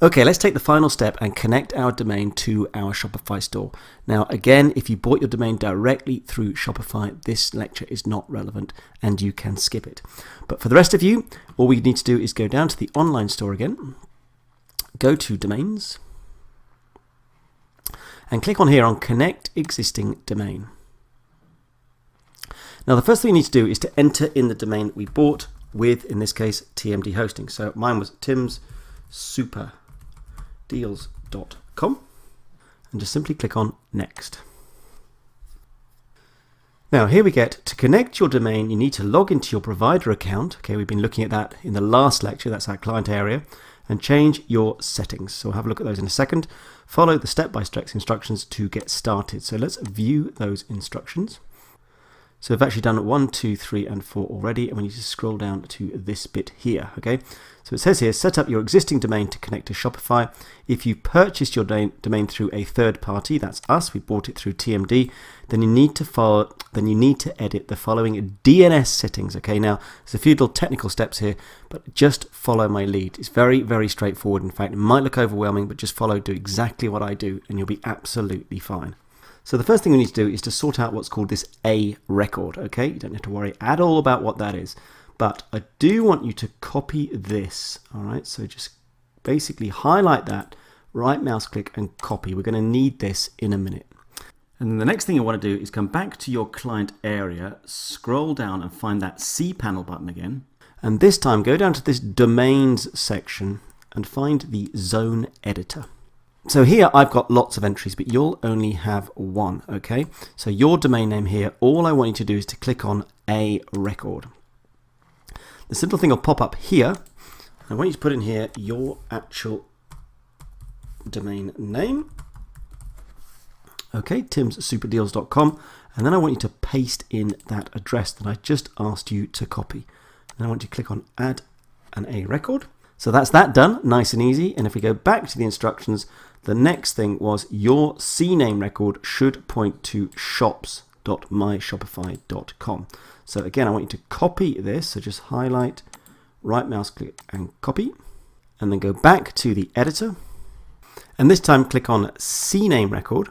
Okay, let's take the final step and connect our domain to our Shopify store. Now, again, if you bought your domain directly through Shopify, this lecture is not relevant and you can skip it. But for the rest of you, all we need to do is go down to the online store again, go to Domains, and click on here on Connect Existing Domain. Now, the first thing we need to do is to enter in the domain we bought with, in this case, TMD hosting. So mine was timssuperdeals.com, and just simply click on Next. Now here we get to connect your domain, you need to log into your provider account. Okay, we've been looking at that in the last lecture, that's our client area, and change your settings. So we'll have a look at those in a second. Follow the step-by-step instructions to get started. So let's view those instructions. So we've actually done 1, 2, 3, and 4 already, and we need to scroll down to this bit here, okay? So it says here, set up your existing domain to connect to Shopify. If you purchased your domain through a third party, that's us, we bought it through TMD, then you need to edit the following DNS settings, okay? Now, there's a few little technical steps here, but just follow my lead. It's very, very straightforward. In fact, it might look overwhelming, but just do exactly what I do, and you'll be absolutely fine. So the first thing we need to do is to sort out what's called this A record, okay? You don't have to worry at all about what that is. But I do want you to copy this, all right? So just basically highlight that, right mouse click and copy. We're going to need this in a minute. And then the next thing you want to do is come back to your client area, scroll down and find that cPanel button again. And this time go down to this domains section and find the zone editor. So here I've got lots of entries, but you'll only have one, okay? So your domain name here, all I want you to do is to click on A record. This little thing will pop up here. I want you to put in here your actual domain name. Okay, timssuperdeals.com. And then I want you to paste in that address that I just asked you to copy. And I want you to click on Add an A record. So that's that done, nice and easy. And if we go back to the instructions, the next thing was your Cname record should point to shops.myshopify.com. So again, I want you to copy this. So just highlight, right mouse click and copy, and then go back to the editor. And this time click on Cname record.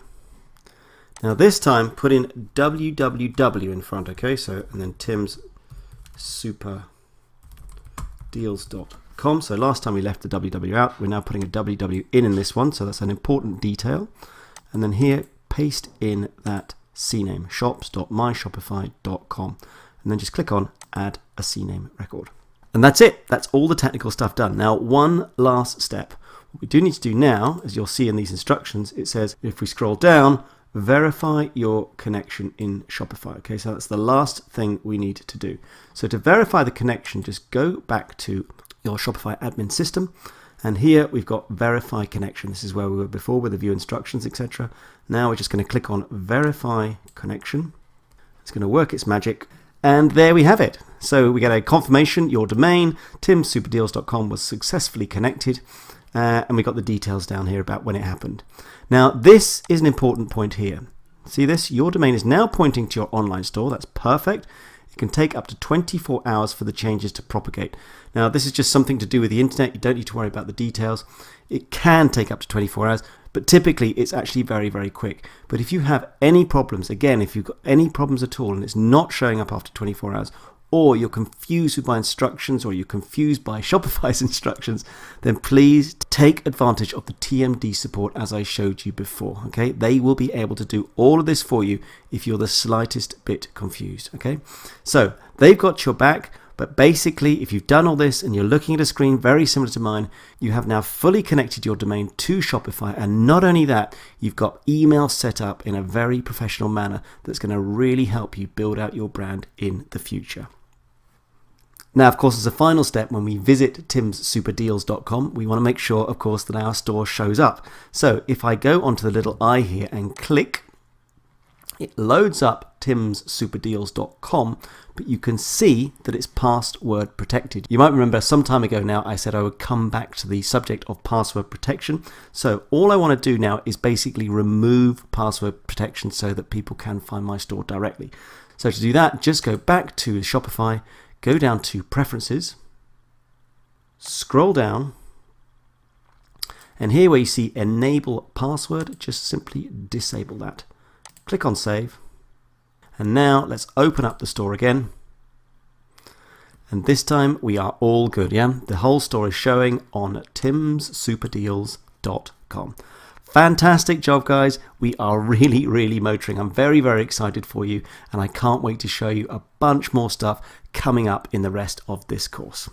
Now this time put in www in front, okay? So, and then timssuperdeals.com. So last time we left the www out, we're now putting a www in this one, so that's an important detail. And then here, paste in that CName, shops.myshopify.com, and then just click on Add a CName record. And that's it. That's all the technical stuff done. Now, one last step. What we do need to do now, as you'll see in these instructions, it says, if we scroll down, verify your connection in Shopify. Okay, so that's the last thing we need to do. So to verify the connection, just go back to your Shopify admin system, and here we've got verify connection. This is where we were before with the view instructions, etc. Now we're just going to click on verify connection. It's going to work its magic, and there we have it. So we get a confirmation your domain timssuperdeals.com was successfully connected, and we got the details down here about when it happened. Now this is an important point here. See this? Your domain is now pointing to your online store. That's perfect. It can take up to 24 hours for the changes to propagate. Now, this is just something to do with the internet. You don't need to worry about the details. It can take up to 24 hours, but typically it's actually very, very quick. But if you have any problems, again, if you've got any problems at all and it's not showing up after 24 hours, or you're confused with my instructions, or you're confused by Shopify's instructions, then please take advantage of the TMD support as I showed you before, okay? They will be able to do all of this for you if you're the slightest bit confused, okay? So they've got your back, but basically if you've done all this and you're looking at a screen very similar to mine, you have now fully connected your domain to Shopify, and not only that, you've got email set up in a very professional manner that's going to really help you build out your brand in the future. Now, of course, as a final step, when we visit timssuperdeals.com, we want to make sure, of course, that our store shows up. So if I go onto the little eye here and click, it loads up timssuperdeals.com, but you can see that it's password protected. You might remember some time ago now I said I would come back to the subject of password protection. So all I want to do now is basically remove password protection so that people can find my store directly. So to do that, just go back to Shopify, go down to Preferences, scroll down, And here where you see enable password, just simply disable that. Click on save. And now let's open up the store again. And this time we are all good, yeah? The whole store is showing on timssuperdeals.com. Fantastic job, guys. We are really motoring. I'm very excited for you, and I can't wait to show you a bunch more stuff coming up in the rest of this course.